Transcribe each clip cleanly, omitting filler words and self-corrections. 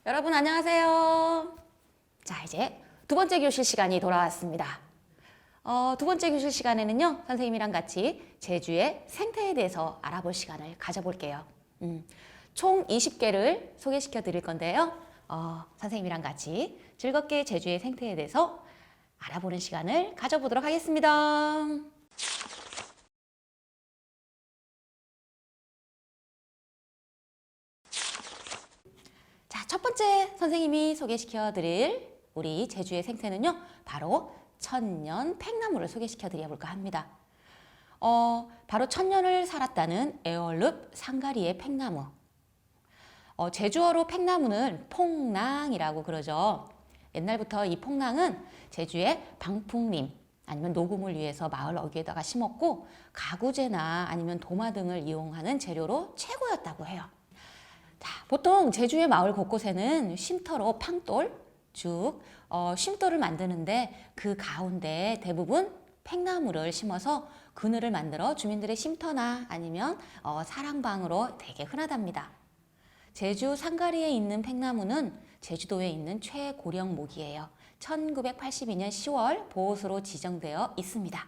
여러분 안녕하세요. 자, 이제 두 번째 교실 시간이 돌아왔습니다. 두 번째 교실 시간에는요, 선생님이랑 같이 제주의 생태에 대해서 알아볼 시간을 가져볼게요. 총 20개를 소개시켜 드릴 건데요. 선생님이랑 같이 즐겁게 제주의 생태에 대해서 알아보는 시간을 가져보도록 하겠습니다. 자, 첫 번째 선생님이 소개시켜 드릴 우리 제주의 생태는요, 바로 천년 팽나무를 소개시켜 드려볼까 합니다. 바로 천년을 살았다는 에얼룹 상가리의 팽나무. 제주어로 팽나무는 퐁낭이라고 그러죠. 옛날부터 이 퐁낭은 제주의 방풍림 아니면 녹음을 위해서 마을 어귀에다가 심었고 가구재나 아니면 도마 등을 이용하는 재료로 최고였다고 해요. 자, 보통 제주의 마을 곳곳에는 쉼터로 팡돌, 즉 쉼터를 만드는데 그 가운데 대부분 팽나무를 심어서 그늘을 만들어 주민들의 쉼터나 아니면 사랑방으로 되게 흔하답니다. 제주 상가리에 있는 팽나무는 제주도에 있는 최고령 목이에요. 1982년 10월 보호수로 지정되어 있습니다.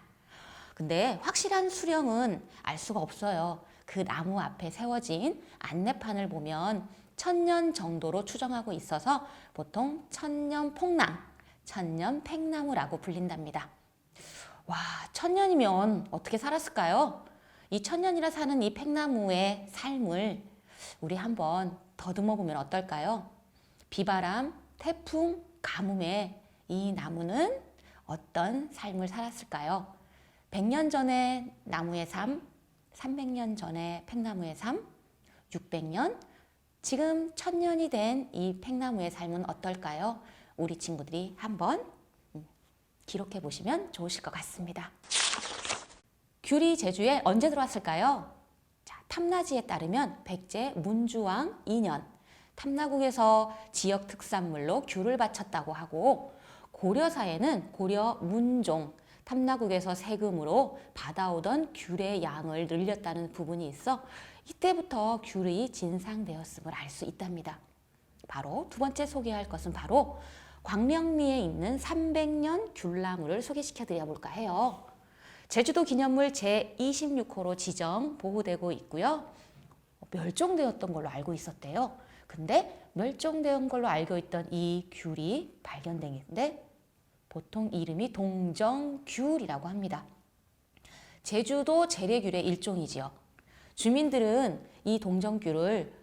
근데 확실한 수령은 알 수가 없어요. 그 나무 앞에 세워진 안내판을 보면 1000년 정도로 추정하고 있어서 보통 천년퐁낭, 천년팽나무라고 불린답니다. 와, 1000년이면 어떻게 살았을까요? 이 1000년이나 사는 이 팽나무의 삶을 우리 한번 더듬어 보면 어떨까요? 비바람, 태풍, 가뭄에 이 나무는 어떤 삶을 살았을까요? 100년 전의 나무의 삶, 300년 전의 팽나무의 삶, 600년, 지금 1000년이 된 이 팽나무의 삶은 어떨까요? 우리 친구들이 한번 기록해 보시면 좋으실 것 같습니다. 귤이 제주에 언제 들어왔을까요? 자, 탐나지에 따르면 백제 문주왕 2년, 탐나국에서 지역 특산물로 귤을 바쳤다고 하고 고려사에는 고려 문종, 탐나국에서 세금으로 받아오던 귤의 양을 늘렸다는 부분이 있어 이때부터 귤이 진상되었음을 알 수 있답니다. 바로 두 번째 소개할 것은 바로 광명리에 있는 300년 귤나무를 소개시켜 드려볼까 해요. 제주도 기념물 제26호로 지정 보호되고 있고요. 멸종되었던 걸로 알고 있었대요. 근데 멸종된 걸로 알고 있던 이 귤이 발견되는데 보통 이름이 동정귤이라고 합니다. 제주도 재래귤의 일종이지요. 주민들은 이 동정귤을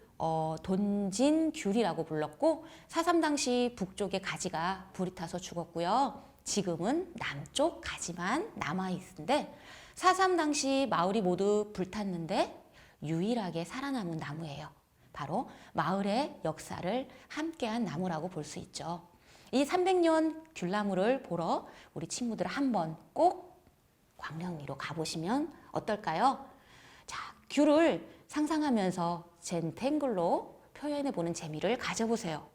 돈진귤이라고 불렀고 4.3 당시 북쪽의 가지가 불이 타서 죽었고요. 지금은 남쪽 가지만 남아있는데 4.3 당시 마을이 모두 불탔는데 유일하게 살아남은 나무예요. 바로 마을의 역사를 함께한 나무라고 볼 수 있죠. 이 300년 귤나무를 보러 우리 친구들 한번 꼭 광명리로 가보시면 어떨까요? 자, 귤을 상상하면서 젠탱글로 표현해보는 재미를 가져보세요.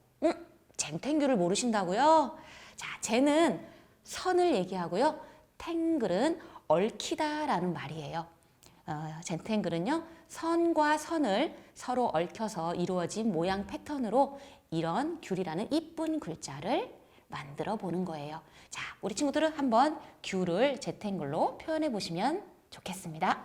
젠탱귤을 모르신다고요? 자, 젠은 선을 얘기하고요. 탱글은 얽히다라는 말이에요. 젠탱글은요, 선과 선을 서로 얽혀서 이루어진 모양 패턴으로 이런 귤이라는 이쁜 글자를 만들어 보는 거예요. 자, 우리 친구들은 한번 귤을 젠탱글로 표현해 보시면 좋겠습니다.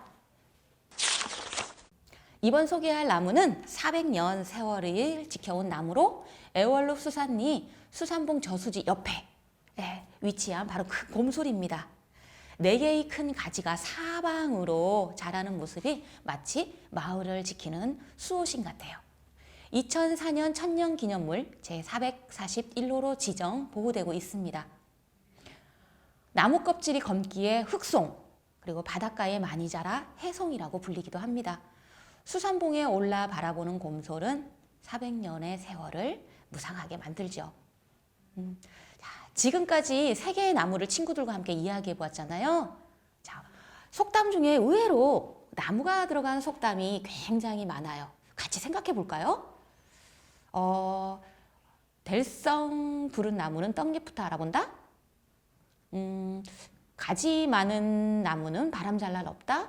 이번 소개할 나무는 400년 세월을 지켜온 나무로 에월룹 수산리 수산봉 저수지 옆에 위치한 바로 그 곰솔입니다. 4개의 큰 가지가 사방으로 자라는 모습이 마치 마을을 지키는 수호신 같아요. 2004년 천년기념물 제441호로 지정 보호되고 있습니다. 나무 껍질이 검기에 흑송, 그리고 바닷가에 많이 자라 해송이라고 불리기도 합니다. 수산봉에 올라 바라보는 곰솔은 400년의 세월을 무상하게 만들죠. 지금까지 3개의 나무를 친구들과 함께 이야기해 보았잖아요. 자, 속담 중에 의외로 나무가 들어간 속담이 굉장히 많아요. 같이 생각해 볼까요? 될성 부른 나무는 떡잎부터 알아본다? 가지 많은 나무는 바람 잘 날 없다?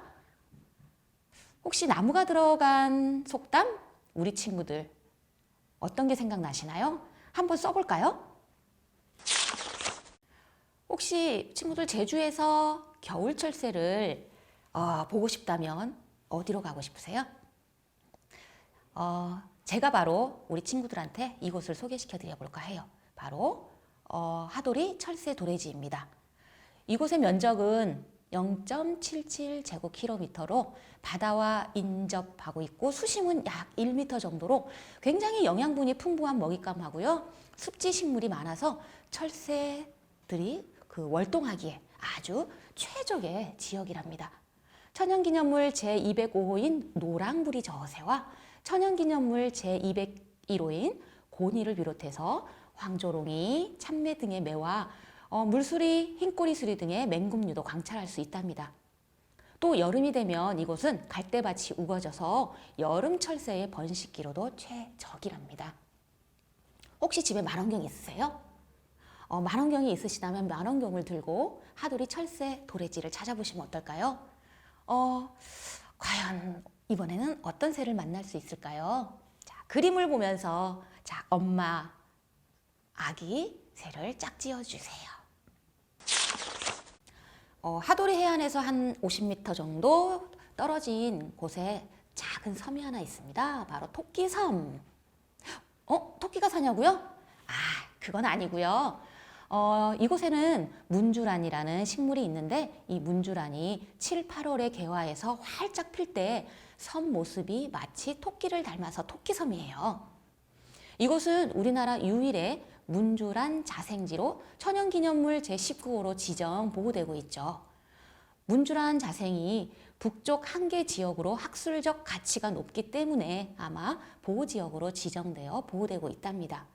혹시 나무가 들어간 속담? 우리 친구들 어떤 게 생각나시나요? 한번 써볼까요? 혹시 친구들 제주에서 겨울 철새를 보고 싶다면 어디로 가고 싶으세요? 제가 바로 우리 친구들한테 이곳을 소개시켜 드려볼까 해요. 바로 하도리 철새 도래지입니다. 이곳의 면적은 0.77제곱킬로미터로 바다와 인접하고 있고 수심은 약 1m 정도로 굉장히 영양분이 풍부한 먹잇감하고요. 습지 식물이 많아서 철새들이 월동하기에 아주 최적의 지역이랍니다. 천연기념물 제205호인 노랑부리 저어새와 천연기념물 제201호인 고니를 비롯해서 황조롱이, 참매 등의 매와 물수리, 흰꼬리수리 등의 맹금류도 관찰할 수 있답니다. 또 여름이 되면 이곳은 갈대밭이 우거져서 여름 철새의 번식기로도 최적이랍니다. 혹시 집에 망원경 있으세요? 망원경이 있으시다면 망원경을 들고 하도리 철새 도래지를 찾아보시면 어떨까요? 과연 이번에는 어떤 새를 만날 수 있을까요? 자, 그림을 보면서 자, 엄마, 아기 새를 짝지어 주세요. 하도리 해안에서 한 50m 정도 떨어진 곳에 작은 섬이 하나 있습니다. 바로 토끼섬. 토끼가 사냐고요? 그건 아니고요. 이곳에는 문주란이라는 식물이 있는데 이 문주란이 7, 8월에 개화해서 활짝 필 때 섬 모습이 마치 토끼를 닮아서 토끼섬이에요. 이곳은 우리나라 유일의 문주란 자생지로 천연기념물 제19호로 지정 보호되고 있죠. 문주란 자생이 북쪽 한계 지역으로 학술적 가치가 높기 때문에 아마 보호지역으로 지정되어 보호되고 있답니다.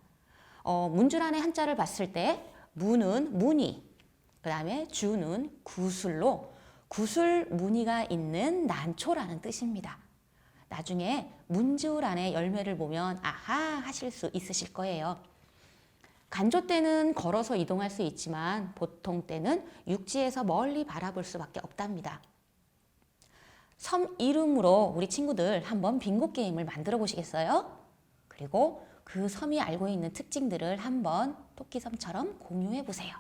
문주란의 한자를 봤을 때 무는 무늬, 그 다음에 주는 구슬로 구슬 무늬가 있는 난초라는 뜻입니다. 나중에 문주란의 열매를 보면 아하 하실 수 있으실 거예요. 간조 때는 걸어서 이동할 수 있지만 보통 때는 육지에서 멀리 바라볼 수밖에 없답니다. 섬 이름으로 우리 친구들 한번 빙고 게임을 만들어 보시겠어요? 그리고 그 섬이 알고 있는 특징들을 한번 토끼섬처럼 공유해 보세요.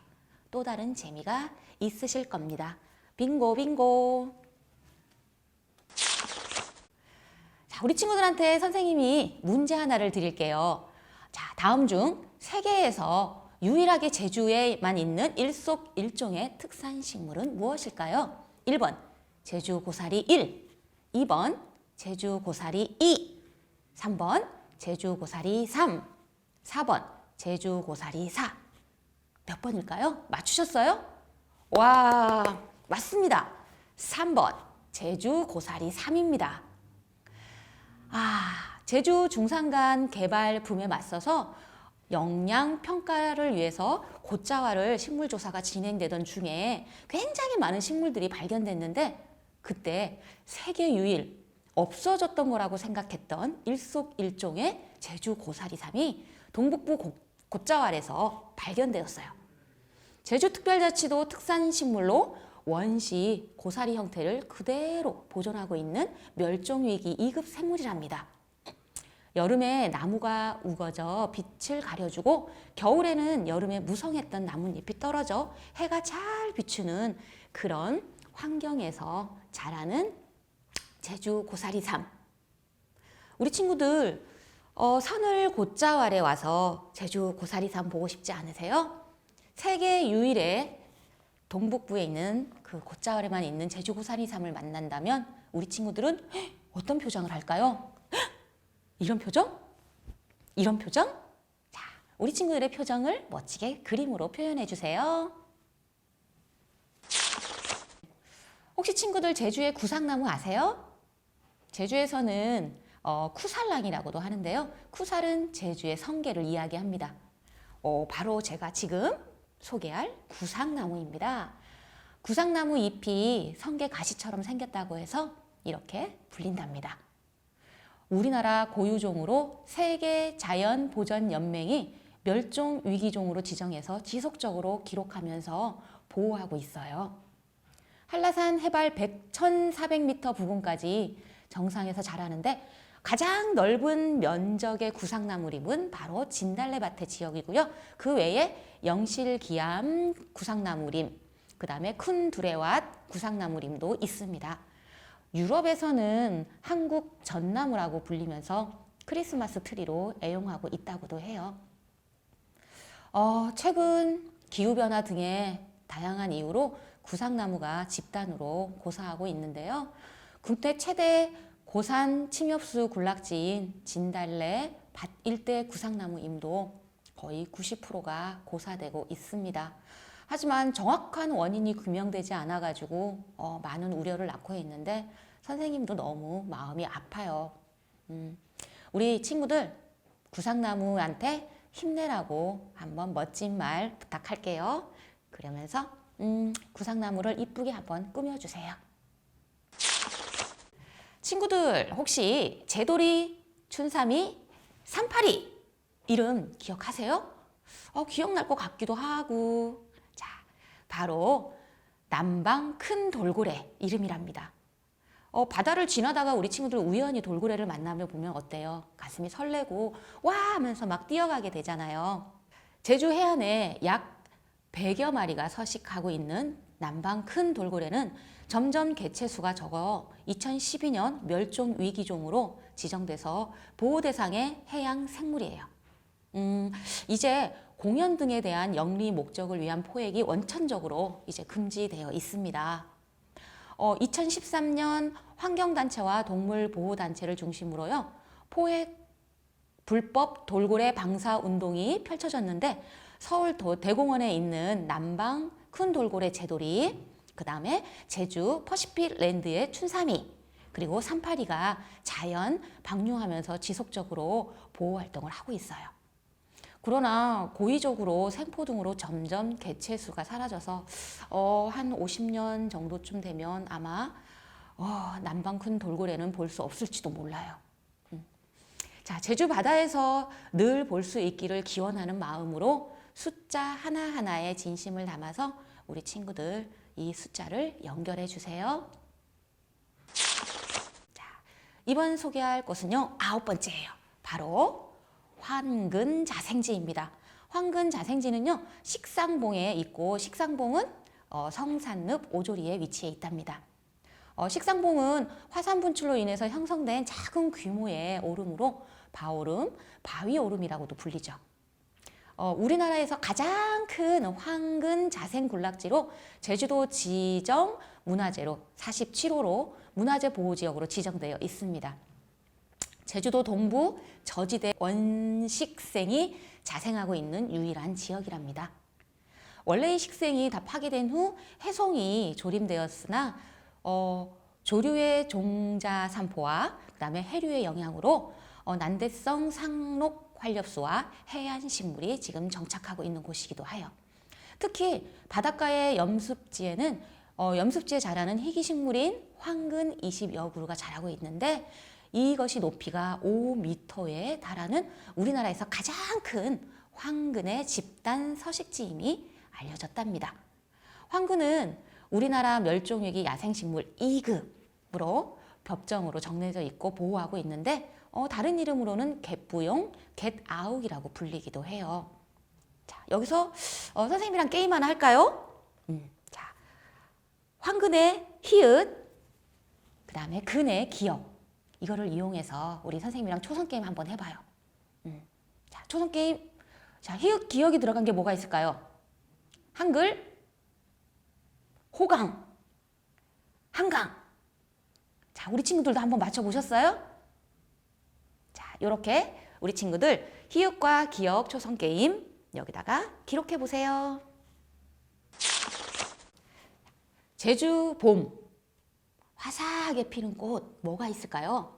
또 다른 재미가 있으실 겁니다. 빙고 빙고. 자, 우리 친구들한테 선생님이 문제 하나를 드릴게요. 자, 다음 중 세계에서 유일하게 제주에만 있는 일속일종의 특산식물은 무엇일까요? 1번 제주고사리 1, 2번 제주고사리 2, 3번 제주고사리 3, 4번 제주고사리 4. 몇 번일까요? 맞추셨어요? 와, 맞습니다. 3번 제주고사리 3입니다. 제주 중산간 개발 붐에 맞서서 영양 평가를 위해서 곶자왈을 식물 조사가 진행되던 중에 굉장히 많은 식물들이 발견됐는데 그때 세계 유일 없어졌던 거라고 생각했던 일속일종의 제주 고사리삼이 동북부 곶자왈에서 발견되었어요. 제주특별자치도 특산식물로 원시 고사리 형태를 그대로 보존하고 있는 멸종위기 2급 생물이랍니다. 여름에 나무가 우거져 빛을 가려주고 겨울에는 여름에 무성했던 나뭇잎이 떨어져 해가 잘 비추는 그런 환경에서 자라는 제주 고사리삼. 우리 친구들 산을 곶자왈에 와서 제주 고사리삼 보고 싶지 않으세요? 세계 유일의 동북부에 있는 그 곶자왈에만 있는 제주 고사리삼을 만난다면 우리 친구들은 어떤 표정을 할까요? 이런 표정? 이런 표정? 자, 우리 친구들의 표정을 멋지게 그림으로 표현해 주세요. 혹시 친구들 제주의 구상나무 아세요? 제주에서는 쿠살랑이라고도 하는데요. 쿠살은 제주의 성게를 이야기합니다. 바로 제가 지금 소개할 구상나무입니다. 구상나무 잎이 성게 가시처럼 생겼다고 해서 이렇게 불린답니다. 우리나라 고유종으로 세계자연보전연맹이 멸종위기종으로 지정해서 지속적으로 기록하면서 보호하고 있어요. 한라산 해발 1,400m 부근까지 정상에서 자라는데 가장 넓은 면적의 구상나무림은 바로 진달래밭의 지역이고요. 그 외에 영실기암 구상나무림, 그 다음에 큰 두레왓 구상나무림도 있습니다. 유럽에서는 한국 전나무라고 불리면서 크리스마스 트리로 애용하고 있다고도 해요. 최근 기후변화 등의 다양한 이유로 구상나무가 집단으로 고사하고 있는데요. 국내 최대 고산 침엽수 군락지인 진달래 밭 일대 구상나무 임도 거의 90%가 고사되고 있습니다. 하지만 정확한 원인이 규명되지 않아가지고 많은 우려를 낳고 있는데 선생님도 너무 마음이 아파요. 우리 친구들 구상나무한테 힘내라고 한번 멋진 말 부탁할게요. 그러면서 구상나무를 이쁘게 한번 꾸며주세요. 친구들 혹시 제돌이, 춘삼이, 삼파리 이름 기억하세요? 기억날 것 같기도 하고. 자, 바로 남방 큰 돌고래 이름이랍니다. 바다를 지나다가 우리 친구들 우연히 돌고래를 만나면 보면 어때요? 가슴이 설레고 와 하면서 막 뛰어가게 되잖아요. 제주 해안에 약 100여 마리가 서식하고 있는 남방 큰 돌고래는 점점 개체수가 적어 2012년 멸종 위기종으로 지정돼서 보호 대상의 해양 생물이에요. 이제 공연 등에 대한 영리 목적을 위한 포획이 원천적으로 이제 금지되어 있습니다. 2013년 환경단체와 동물보호단체를 중심으로요, 포획 불법 돌고래 방사 운동이 펼쳐졌는데 서울 대공원에 있는 남방 큰 돌고래 제돌이, 그 다음에 제주 퍼시픽랜드의 춘삼이, 그리고 삼파리가 자연 방류하면서 지속적으로 보호 활동을 하고 있어요. 그러나 고의적으로 생포 등으로 점점 개체수가 사라져서 한 50년 정도쯤 되면 아마 남방 큰 돌고래는 볼 수 없을지도 몰라요. 자, 제주 바다에서 늘 볼 수 있기를 기원하는 마음으로 숫자 하나하나에 진심을 담아서 우리 친구들 이 숫자를 연결해 주세요. 자, 이번 소개할 곳은요, 9번째예요. 바로 황근자생지입니다. 황근자생지는요, 식상봉에 있고 식상봉은 성산읍 오조리에 위치해 있답니다. 식상봉은 화산 분출로 인해서 형성된 작은 규모의 오름으로 바오름, 바위오름이라고도 불리죠. 우리나라에서 가장 큰 황근자생 군락지로 제주도 지정 문화재로 47호로 문화재 보호지역으로 지정되어 있습니다. 제주도 동부 저지대 원식생이 자생하고 있는 유일한 지역이랍니다. 원래의 식생이 다 파괴된 후 해송이 조림되었으나 조류의 종자 산포와 그다음에 해류의 영향으로 난대성 상록 활렵수와 해안 식물이 지금 정착하고 있는 곳이기도 해요. 특히 바닷가의 염습지에는 염습지에 자라는 희귀식물인 황근 20여 그루가 자라고 있는데 이것이 높이가 5m에 달하는 우리나라에서 가장 큰 황근의 집단 서식지임이 알려졌답니다. 황근은 우리나라 멸종위기 야생식물 2급으로 법정으로 정해져 있고 보호하고 있는데 다른 이름으로는 갯부용, 갯아욱이라고 불리기도 해요. 자, 여기서 선생님이랑 게임 하나 할까요? 자, 황근의 히읗, 그 다음에 근의 기역, 이거를 이용해서 우리 선생님이랑 초성 게임 한번 해봐요. 자, 초성 게임. 자, 히읗 기역이 들어간 게 뭐가 있을까요? 한글, 호강, 한강. 자, 우리 친구들도 한번 맞춰보셨어요? 자, 이렇게 우리 친구들 히읗과 기역 초성 게임 여기다가 기록해 보세요. 제주 봄, 화사하게 피는 꽃 뭐가 있을까요?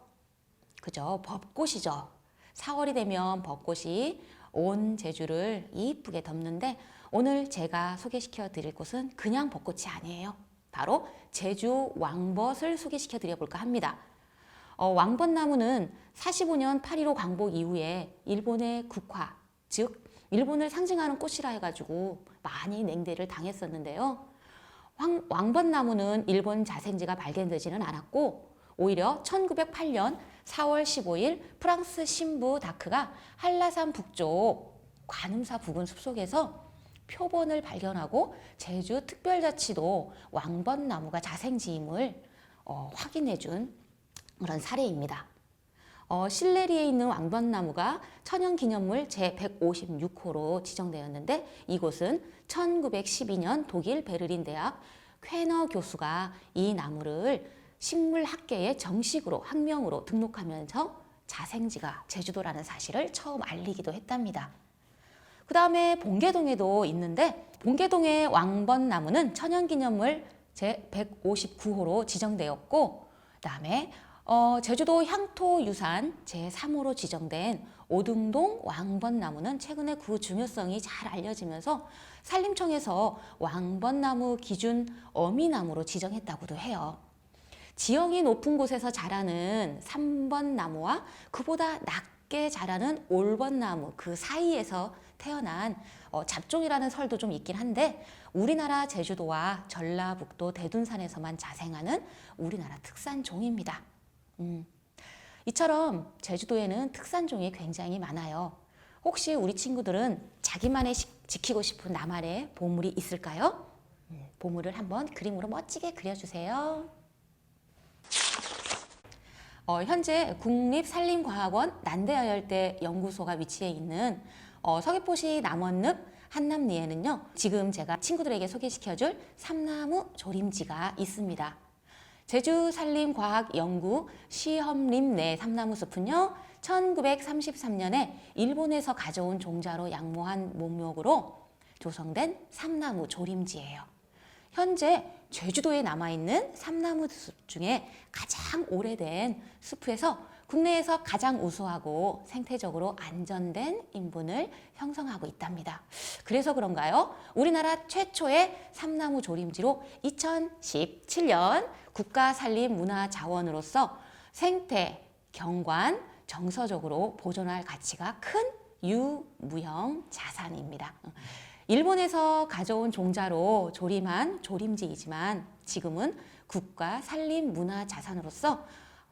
그죠? 벚꽃이죠. 4월이 되면 벚꽃이 온 제주를 이쁘게 덮는데 오늘 제가 소개시켜 드릴 곳은 그냥 벚꽃이 아니에요. 바로 제주 왕벗을 소개시켜 드려 볼까 합니다. 왕벗나무는 45년 8.15 광복 이후에 일본의 국화, 즉 일본을 상징하는 꽃이라 해가지고 많이 냉대를 당했었는데요. 왕벗나무는 일본 자생지가 발견되지는 않았고 오히려 1908년 4월 15일 프랑스 신부 다크가 한라산 북쪽 관음사 부근 숲속에서 표본을 발견하고 제주특별자치도 왕벚나무가 자생지임을 확인해준 그런 사례입니다. 실내리에 있는 왕벚나무가 천연기념물 제156호로 지정되었는데 이곳은 1912년 독일 베를린 대학 쾌너 교수가 이 나무를 식물학계에 정식으로 학명으로 등록하면서 자생지가 제주도라는 사실을 처음 알리기도 했답니다. 그 다음에 봉계동에도 있는데 봉계동의 왕벚나무는 천연기념물 제159호로 지정되었고 그 다음에 제주도 향토유산 제3호로 지정된 오등동 왕벚나무는 최근에 그 중요성이 잘 알려지면서 산림청에서 왕벚나무 기준 어미나무로 지정했다고도 해요. 지형이 높은 곳에서 자라는 삼벚나무와 그보다 낮게 자라는 올벚나무 그 사이에서 태어난 잡종이라는 설도 좀 있긴 한데 우리나라 제주도와 전라북도 대둔산에서만 자생하는 우리나라 특산종입니다. 이처럼 제주도에는 특산종이 굉장히 많아요. 혹시 우리 친구들은 자기만의 지키고 싶은 나만의 보물이 있을까요? 보물을 한번 그림으로 멋지게 그려주세요. 현재 국립산림과학원 난대어열대 연구소가 위치해 있는 서귀포시 남원읍 한남리에는요. 지금 제가 친구들에게 소개시켜줄 삼나무 조림지가 있습니다. 제주산림과학연구 시험림 내 삼나무숲은요. 1933년에 일본에서 가져온 종자로 양모한 목록으로 조성된 삼나무 조림지예요. 현재 제주도에 남아있는 삼나무 숲 중에 가장 오래된 숲에서 국내에서 가장 우수하고 생태적으로 안전된 인분을 형성하고 있답니다. 그래서 그런가요? 우리나라 최초의 삼나무 조림지로 2017년 국가산림문화자원으로서 생태, 경관, 정서적으로 보존할 가치가 큰 유무형 자산입니다. 일본에서 가져온 종자로 조림한 조림지이지만 지금은 국가산림문화자산으로서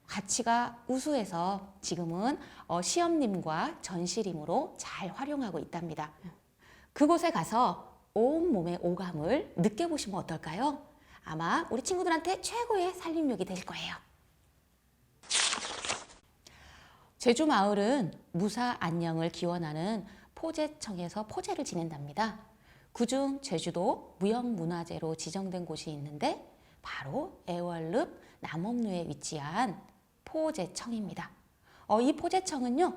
가치가 우수해서 지금은 시험림과 전시림으로 잘 활용하고 있답니다. 그곳에 가서 온몸의 오감을 느껴보시면 어떨까요? 아마 우리 친구들한테 최고의 산림욕이 될 거예요. 제주 마을은 무사 안녕을 기원하는 포제청에서 포제를 지낸답니다. 그중 제주도 무형문화재로 지정된 곳이 있는데 바로 애월읍 남업루에 위치한 포제청입니다. 이 포제청은요.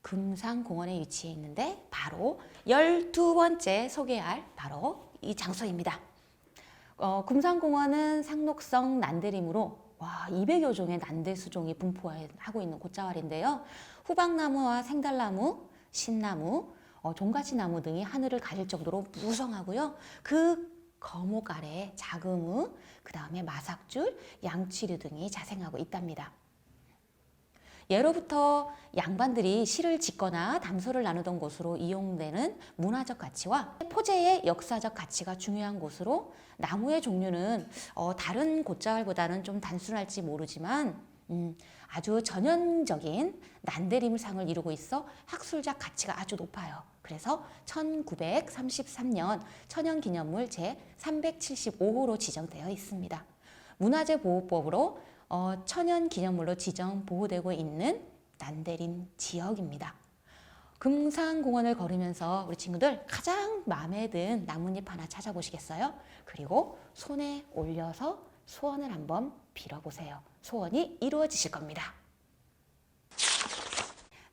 금상공원에 위치해 있는데 바로 12번째 소개할 바로 이 장소입니다. 금상공원은 상록성 난대림으로 200여 종의 난대수종이 분포하고 있는 곳자왈인데요. 후박나무와 생달나무, 신나무, 종가지나무 등이 하늘을 가릴 정도로 무성하고요. 그 거목 아래 자금우, 그 다음에 마삭줄, 양치류 등이 자생하고 있답니다. 예로부터 양반들이 시를 짓거나 담소를 나누던 곳으로 이용되는 문화적 가치와 포제의 역사적 가치가 중요한 곳으로 나무의 종류는 다른 곳자왈보다는 좀 단순할지 모르지만 아주 전형적인 난대림상을 이루고 있어 학술적 가치가 아주 높아요. 그래서 1933년 천연기념물 제375호로 지정되어 있습니다. 문화재보호법으로 천연기념물로 지정 보호되고 있는 난대림 지역입니다. 금상공원을 걸으면서 우리 친구들 가장 마음에 든 나뭇잎 하나 찾아보시겠어요? 그리고 손에 올려서 소원을 한번 빌어보세요. 소원이 이루어지실 겁니다.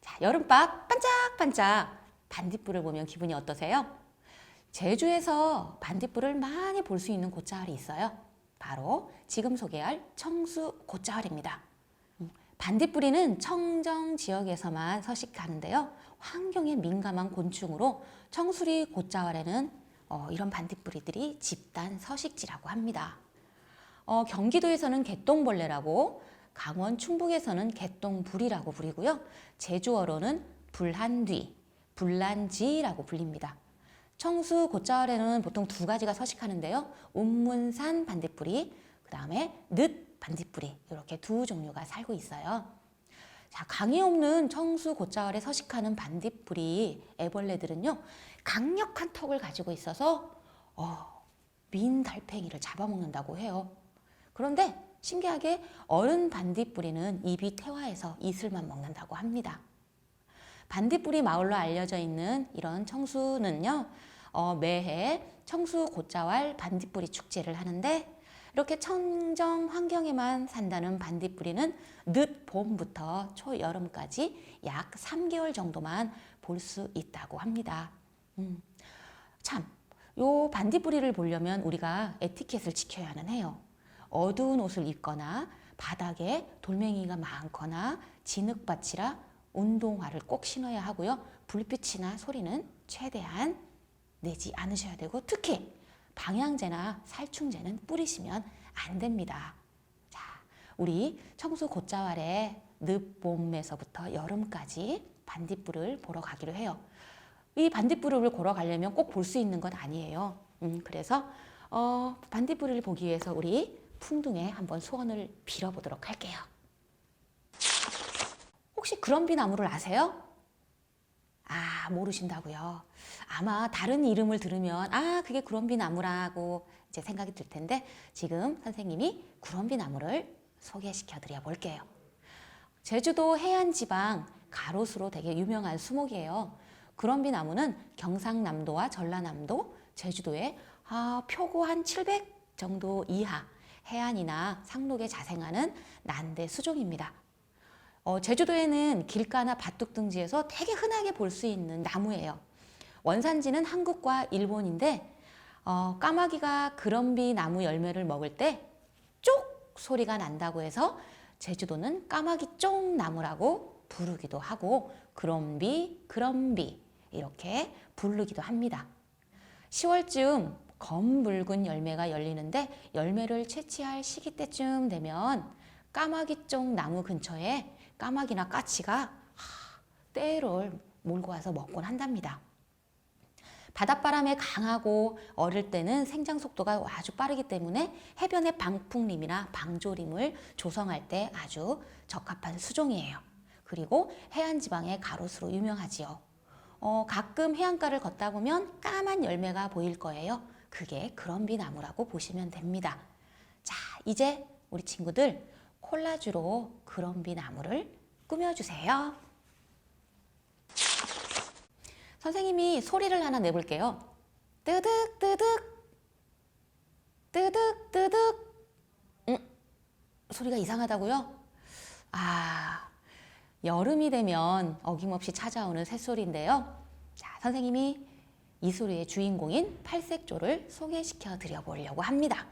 자, 여름밤 반짝반짝 반딧불을 보면 기분이 어떠세요? 제주에서 반딧불을 많이 볼 수 있는 곳자왈이 있어요. 바로 지금 소개할 청수 곳자왈입니다. 반딧불이는 청정 지역에서만 서식하는데요. 환경에 민감한 곤충으로 청수리 곳자왈에는 이런 반딧불이들이 집단 서식지라고 합니다. 경기도에서는 개똥벌레라고, 강원 충북에서는 개똥불이라고 부르고요. 제주어로는 불한뒤, 불란지라고 불립니다. 청수 곳자왈에는 보통 두 가지가 서식하는데요. 운문산 반딧불이, 그 다음에 늪 반딧불이 이렇게 두 종류가 살고 있어요. 자, 강이 없는 청수 곶자왈에 서식하는 반딧불이 애벌레들은요, 강력한 턱을 가지고 있어서 민 달팽이를 잡아먹는다고 해요. 그런데 신기하게 어른 반딧불이는 입이 퇴화해서 이슬만 먹는다고 합니다. 반딧불이 마을로 알려져 있는 이런 청수는요, 매해 청수 곶자왈 반딧불이 축제를 하는데, 이렇게 청정 환경에만 산다는 반딧불이는 늦 봄부터 초여름까지 약 3개월 정도만 볼 수 있다고 합니다. 참, 요 반딧불이를 보려면 우리가 에티켓을 지켜야는 해요. 어두운 옷을 입거나 바닥에 돌멩이가 많거나 진흙밭이라 운동화를 꼭 신어야 하고요. 불빛이나 소리는 최대한 내지 않으셔야 되고, 특히 방향제나 살충제는 뿌리시면 안 됩니다. 자, 우리 청수 곶자왈에 늦봄에서부터 여름까지 반딧불을 보러 가기로 해요. 이 반딧불을 보러 가려면 꼭 볼 수 있는 건 아니에요. 그래서 반딧불을 보기 위해서 우리 풍둥에 한번 소원을 빌어보도록 할게요. 혹시 그런비 나무를 아세요? 아, 모르신다고요? 아마 다른 이름을 들으면 그게 구럼비 나무라고 이제 생각이 들 텐데, 지금 선생님이 구럼비 나무를 소개시켜 드려 볼게요. 제주도 해안지방 가로수로 되게 유명한 수목이에요. 구럼비 나무는 경상남도와 전라남도, 제주도에 표고 한 700 정도 이하 해안이나 상록에 자생하는 난대 수종입니다. 제주도에는 길가나 밭둑 등지에서 되게 흔하게 볼 수 있는 나무예요. 원산지는 한국과 일본인데, 까마귀가 구럼비 나무 열매를 먹을 때 쪽 소리가 난다고 해서 제주도는 까마귀 쪽 나무라고 부르기도 하고, 구럼비 이렇게 부르기도 합니다. 10월쯤 검붉은 열매가 열리는데, 열매를 채취할 시기 때쯤 되면 까마귀 쪽 나무 근처에 까마귀나 까치가 떼를 몰고 와서 먹곤 한답니다. 바닷바람에 강하고 어릴 때는 생장 속도가 아주 빠르기 때문에 해변의 방풍림이나 방조림을 조성할 때 아주 적합한 수종이에요. 그리고 해안지방의 가로수로 유명하지요. 가끔 해안가를 걷다 보면 까만 열매가 보일 거예요. 그게 구럼비 나무라고 보시면 됩니다. 자, 이제 우리 친구들 콜라주로 구럼비 나무를 꾸며주세요. 선생님이 소리를 하나 내볼게요. 뜨득 뜨득 뜨득 뜨득. 소리가 이상하다고요? 여름이 되면 어김없이 찾아오는 새소리인데요. 자, 선생님이 이 소리의 주인공인 팔색조를 소개시켜 드려 보려고 합니다.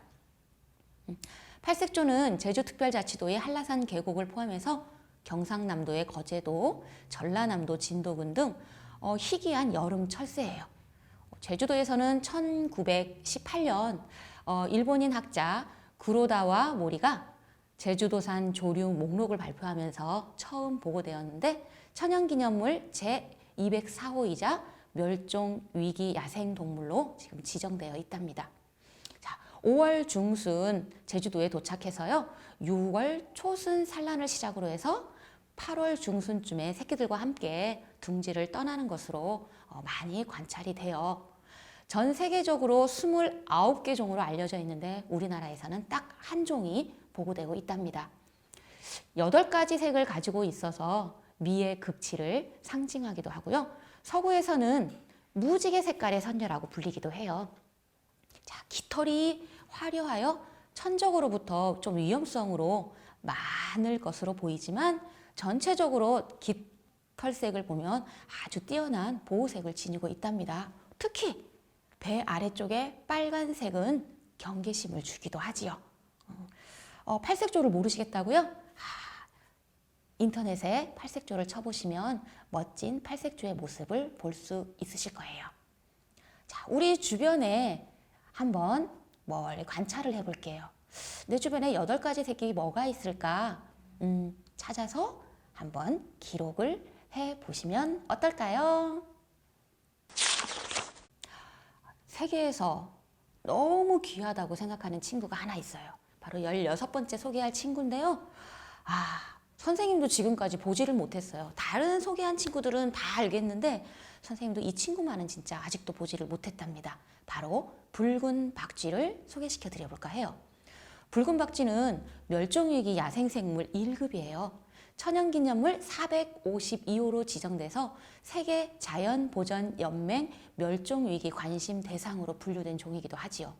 팔색조는 제주특별자치도의 한라산 계곡을 포함해서 경상남도의 거제도, 전라남도 진도군 등 희귀한 여름 철새예요. 제주도에서는 1918년 일본인 학자 구로다와 모리가 제주도산 조류 목록을 발표하면서 처음 보고되었는데, 천연기념물 제204호이자 멸종위기 야생동물로 지금 지정되어 있답니다. 5월 중순 제주도에 도착해서요, 6월 초순 산란을 시작으로 해서 8월 중순쯤에 새끼들과 함께 둥지를 떠나는 것으로 많이 관찰이 돼요. 전 세계적으로 29개 종으로 알려져 있는데, 우리나라에서는 딱 한 종이 보고되고 있답니다. 8가지 색을 가지고 있어서 미의 극치를 상징하기도 하고요. 서구에서는 무지개 색깔의 선녀라고 불리기도 해요. 자, 깃털이 화려하여 천적으로부터 좀 위험성으로 많을 것으로 보이지만, 전체적으로 깃털색을 보면 아주 뛰어난 보호색을 지니고 있답니다. 특히 배 아래쪽에 빨간색은 경계심을 주기도 하지요. 팔색조를 모르시겠다고요? 인터넷에 팔색조를 쳐보시면 멋진 팔색조의 모습을 볼 수 있으실 거예요. 자, 우리 주변에 한번 멀리 관찰을 해볼게요. 내 주변에 8가지 색이 뭐가 있을까? 찾아서 한번 기록을 해보시면 어떨까요? 세계에서 너무 귀하다고 생각하는 친구가 하나 있어요. 바로 16번째 소개할 친구인데요. 선생님도 지금까지 보지를 못했어요. 다른 소개한 친구들은 다 알겠는데 선생님도 이 친구만은 진짜 아직도 보지를 못했답니다. 바로 붉은 박쥐를 소개시켜 드려볼까 해요. 붉은 박쥐는 멸종위기 야생생물 1급이에요. 천연기념물 452호로 지정돼서 세계 자연보전연맹 멸종위기 관심 대상으로 분류된 종이기도 하지요.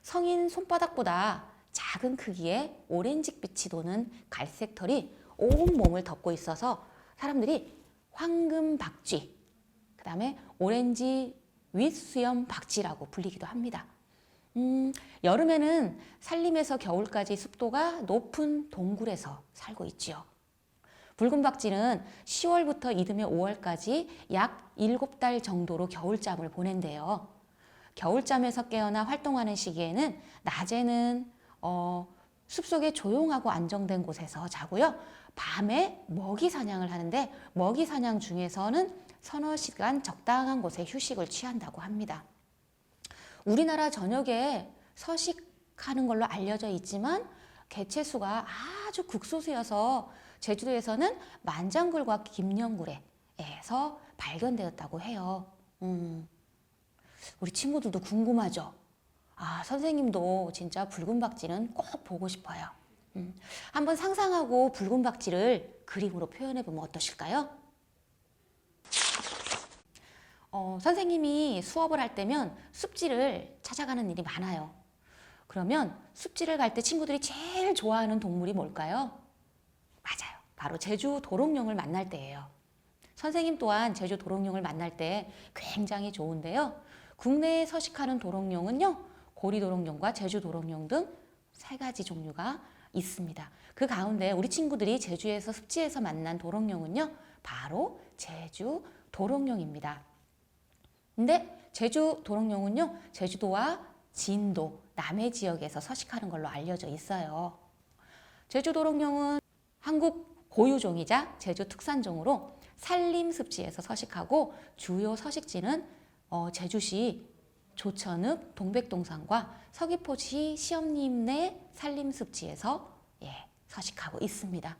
성인 손바닥보다 작은 크기의 오렌지빛이 도는 갈색 털이 온 몸을 덮고 있어서 사람들이 황금박쥐, 그 다음에 오렌지 윗수염 박쥐라고 불리기도 합니다. 여름에는 산림에서 겨울까지 습도가 높은 동굴에서 살고 있지요. 붉은 박쥐는 10월부터 이듬해 5월까지 약 7달 정도로 겨울잠을 보낸대요. 겨울잠에서 깨어나 활동하는 시기에는 낮에는 숲속에 조용하고 안정된 곳에서 자고요. 밤에 먹이 사냥을 하는데 먹이 사냥 중에서는 서너 시간 적당한 곳에 휴식을 취한다고 합니다. 우리나라 전역에 서식하는 걸로 알려져 있지만 개체수가 아주 극소수여서 제주도에서는 만장굴과 김녕굴에서 발견되었다고 해요. 우리 친구들도 궁금하죠? 선생님도 진짜 붉은 박쥐는 꼭 보고 싶어요. 한번 상상하고 붉은 박쥐를 그림으로 표현해 보면 어떠실까요? 선생님이 수업을 할 때면 습지를 찾아가는 일이 많아요. 그러면 습지를 갈 때 친구들이 제일 좋아하는 동물이 뭘까요? 맞아요. 바로 제주 도롱뇽을 만날 때예요. 선생님 또한 제주 도롱뇽을 만날 때 굉장히 좋은데요. 국내에 서식하는 도롱뇽은요, 고리 도롱뇽과 제주 도롱뇽 등 3가지 종류가 있습니다. 그 가운데 우리 친구들이 제주에서 습지에서 만난 도롱뇽은요, 바로 제주 도롱뇽입니다. 근데 제주 도롱뇽은요, 제주도와 진도, 남해 지역에서 서식하는 걸로 알려져 있어요. 제주 도롱뇽은 한국 고유종이자 제주 특산종으로 산림습지에서 서식하고 주요 서식지는 제주시 조천읍 동백동산과 서귀포시 시험림 내 산림습지에서 서식하고 있습니다.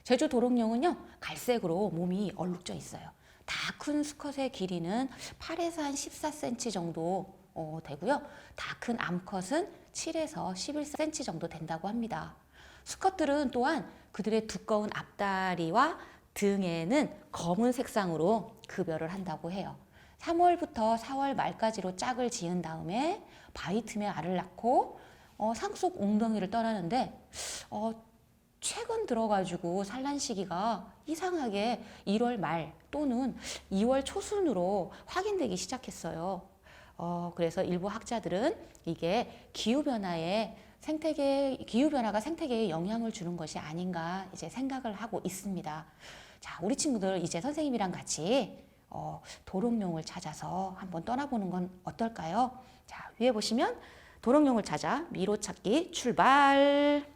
제주 도롱뇽은요, 갈색으로 몸이 얼룩져 있어요. 다 큰 수컷의 길이는 8에서 한 14cm 정도 되고요. 다 큰 암컷은 7에서 11cm 정도 된다고 합니다. 수컷들은 또한 그들의 두꺼운 앞다리와 등에는 검은 색상으로 급여를 한다고 해요. 3월부터 4월 말까지로 짝을 지은 다음에 바위 틈에 알을 낳고 상속 웅덩이를 떠나는데 최근 들어가지고 산란 시기가 이상하게 1월 말 또는 2월 초순으로 확인되기 시작했어요. 그래서 일부 학자들은 이게 기후변화가 생태계에 영향을 주는 것이 아닌가 이제 생각을 하고 있습니다. 자, 우리 친구들 이제 선생님이랑 같이 도롱뇽을 찾아서 한번 떠나보는 건 어떨까요? 자, 위에 보시면 도롱뇽을 찾아 미로찾기 출발!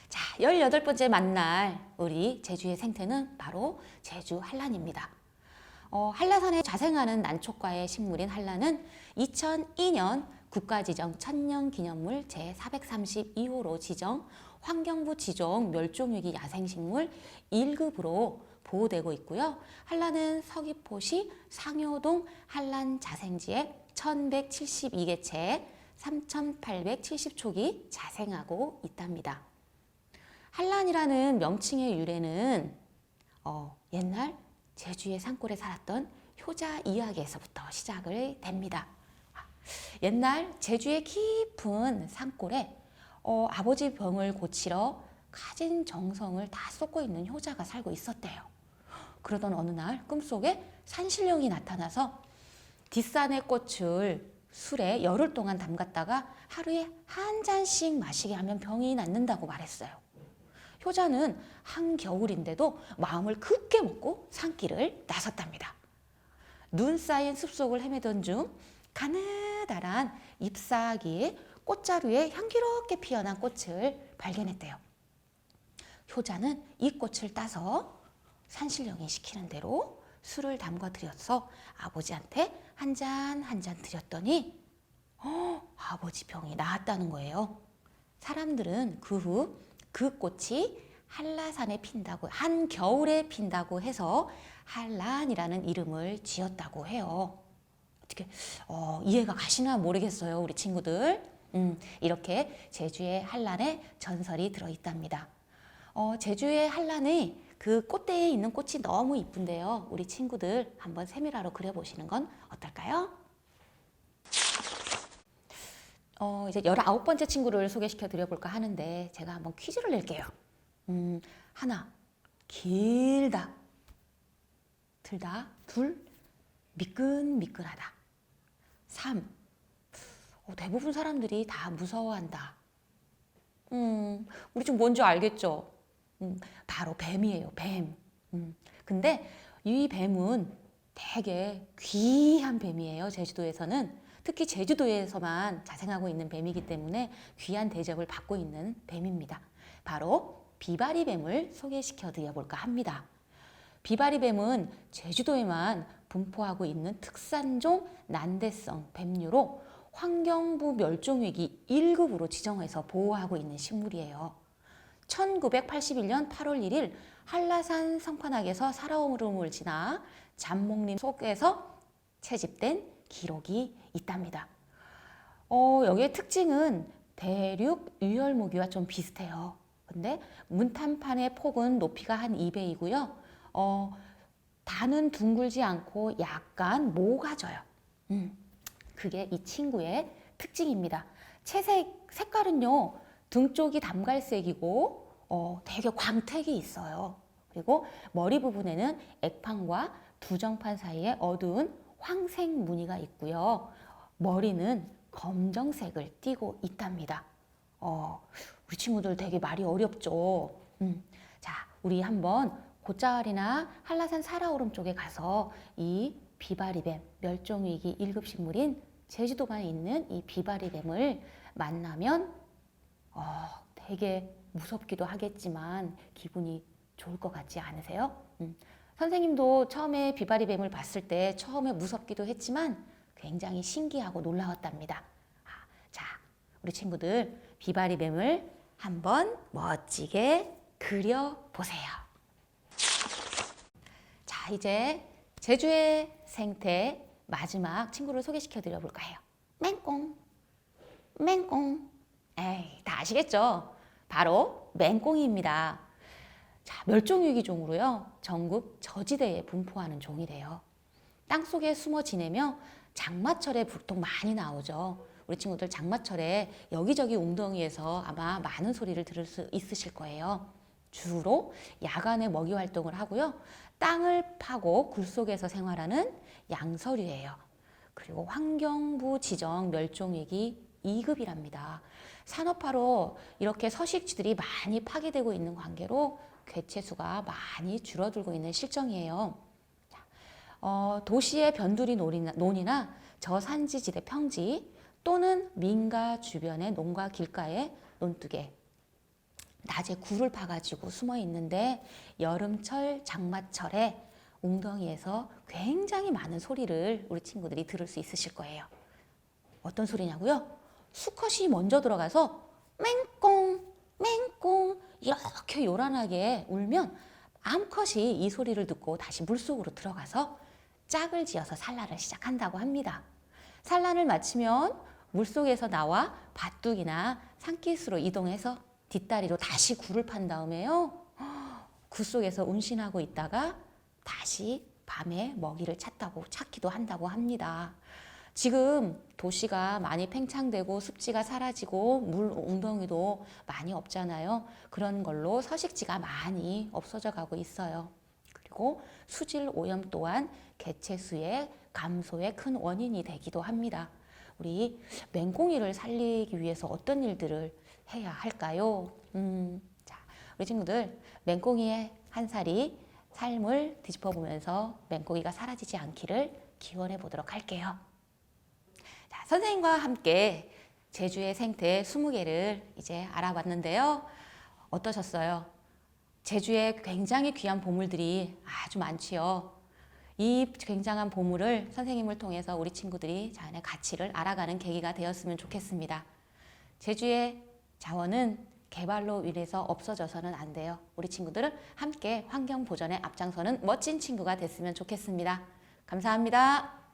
자, 18번째 만날 우리 제주의 생태는 바로 제주 한란입니다. 한라산에 자생하는 난초과의 식물인 한란은 2002년 국가지정 천년기념물 제432호로 지정 환경부 지정 멸종위기 야생식물 1급으로 보호되고 있고요. 한란은 서귀포시 상효동 한란자생지에 1172개체 3870촉이 자생하고 있답니다. 한란이라는 명칭의 유래는 옛날 제주의 산골에 살았던 효자 이야기에서부터 시작을 됩니다. 옛날 제주의 깊은 산골에 아버지 병을 고치러 가진 정성을 다 쏟고 있는 효자가 살고 있었대요. 그러던 어느 날 꿈속에 산신령이 나타나서 뒷산의 꽃을 술에 열흘 동안 담갔다가 하루에 한 잔씩 마시게 하면 병이 낫는다고 말했어요. 효자는 한겨울인데도 마음을 굳게 먹고 산길을 나섰답니다. 눈 쌓인 숲속을 헤매던 중 가느다란 잎사귀에 꽃자루에 향기롭게 피어난 꽃을 발견했대요. 효자는 이 꽃을 따서 산신령이 시키는 대로 술을 담가 드려서 아버지한테 한 잔 한 잔 드렸더니 아버지 병이 나았다는 거예요. 사람들은 그 후 그 꽃이 한라산에 핀다고, 한겨울에 핀다고 해서 한란이라는 이름을 지었다고 해요. 어떻게 이해가 가시나 모르겠어요, 우리 친구들. 이렇게 제주의 한란에 전설이 들어있답니다. 제주의 한란의 그 꽃대에 있는 꽃이 너무 이쁜데요. 우리 친구들 한번 세밀하로 그려보시는 건 어떨까요? 이제 19번째 친구를 소개시켜 드려볼까 하는데 제가 한번 퀴즈를 낼게요. 하나, 길다. 들다. 둘, 미끈미끈하다. 3, 대부분 사람들이 다 무서워한다. 우리 좀 뭔지 알겠죠? 바로 뱀이에요, 뱀. 근데 이 뱀은 되게 귀한 뱀이에요, 제주도에서는. 특히 제주도에서만 자생하고 있는 뱀이기 때문에 귀한 대접을 받고 있는 뱀입니다. 바로 비바리뱀을 소개시켜 드려볼까 합니다. 비바리뱀은 제주도에만 분포하고 있는 특산종 난대성 뱀류로 환경부 멸종위기 1급으로 지정해서 보호하고 있는 식물이에요. 1981년 8월 1일 한라산 성판악에서 살아오름을 지나 잠목림 속에서 채집된 기록이 있답니다. 여기의 특징은 대륙 유혈모기와 좀 비슷해요. 근데 문탄판의 폭은 높이가 한 2배이고요. 단은 둥글지 않고 약간 모가져요. 그게 이 친구의 특징입니다. 채색 색깔은요, 등 쪽이 담갈색이고 되게 광택이 있어요. 그리고 머리 부분에는 액판과 두정판 사이에 어두운 황색 무늬가 있고요. 머리는 검정색을 띠고 있답니다. 우리 친구들 되게 말이 어렵죠. 자, 우리 한번 곶자왈이나 한라산 살아오름 쪽에 가서 이 비바리뱀, 멸종위기 1급 식물인 제주도만 있는 이 비바리뱀을 만나면 되게 무섭기도 하겠지만 기분이 좋을 것 같지 않으세요? 선생님도 처음에 비바리뱀을 봤을 때 처음에 무섭기도 했지만 굉장히 신기하고 놀라웠답니다. 자, 우리 친구들 비바리뱀을 한번 멋지게 그려보세요. 자, 이제 제주의 생태 마지막 친구를 소개시켜 드려볼까 해요. 맹꽁, 맹꽁. 에이, 다 아시겠죠? 바로 맹꽁이입니다. 자, 멸종위기종으로요, 전국 저지대에 분포하는 종이래요. 땅속에 숨어 지내며 장마철에 보통 많이 나오죠. 우리 친구들 장마철에 여기저기 웅덩이에서 아마 많은 소리를 들을 수 있으실 거예요. 주로 야간에 먹이 활동을 하고요. 땅을 파고 굴 속에서 생활하는 양서류예요. 그리고 환경부 지정 멸종위기 2급이랍니다. 산업화로 이렇게 서식지들이 많이 파괴되고 있는 관계로 개체수가 많이 줄어들고 있는 실정이에요. 도시의 변두리 논이나 저산지지대 평지 또는 민가 주변의 논과 길가에 논둑에 낮에 굴을 파가지고 숨어 있는데 여름철, 장마철에 웅덩이에서 굉장히 많은 소리를 우리 친구들이 들을 수 있으실 거예요. 어떤 소리냐고요? 수컷이 먼저 들어가서 맹꽁, 맹꽁 이렇게 요란하게 울면 암컷이 이 소리를 듣고 다시 물속으로 들어가서 짝을 지어서 산란을 시작한다고 합니다. 산란을 마치면 물속에서 나와 밭둑이나 산기슭으로 이동해서 뒷다리로 다시 굴을 판 다음에요. 굴 속에서 운신하고 있다가 다시 밤에 먹이를 찾기도 한다고 합니다. 지금 도시가 많이 팽창되고 습지가 사라지고 물 웅덩이도 많이 없잖아요. 그런 걸로 서식지가 많이 없어져 가고 있어요. 그리고 수질 오염 또한 개체수의 감소의 큰 원인이 되기도 합니다. 우리 맹꽁이를 살리기 위해서 어떤 일들을 해야 할까요? 자, 우리 친구들 맹꽁이의 한 살이 삶을 뒤집어 보면서 맹꽁이가 사라지지 않기를 기원해 보도록 할게요. 자, 선생님과 함께 제주의 생태 20개를 이제 알아봤는데요. 어떠셨어요? 제주에 굉장히 귀한 보물들이 아주 많지요. 이 굉장한 보물을 선생님을 통해서 우리 친구들이 자연의 가치를 알아가는 계기가 되었으면 좋겠습니다. 제주의 자원은 개발로 인해서 없어져서는 안 돼요. 우리 친구들은 함께 환경 보전에 앞장서는 멋진 친구가 됐으면 좋겠습니다. 감사합니다.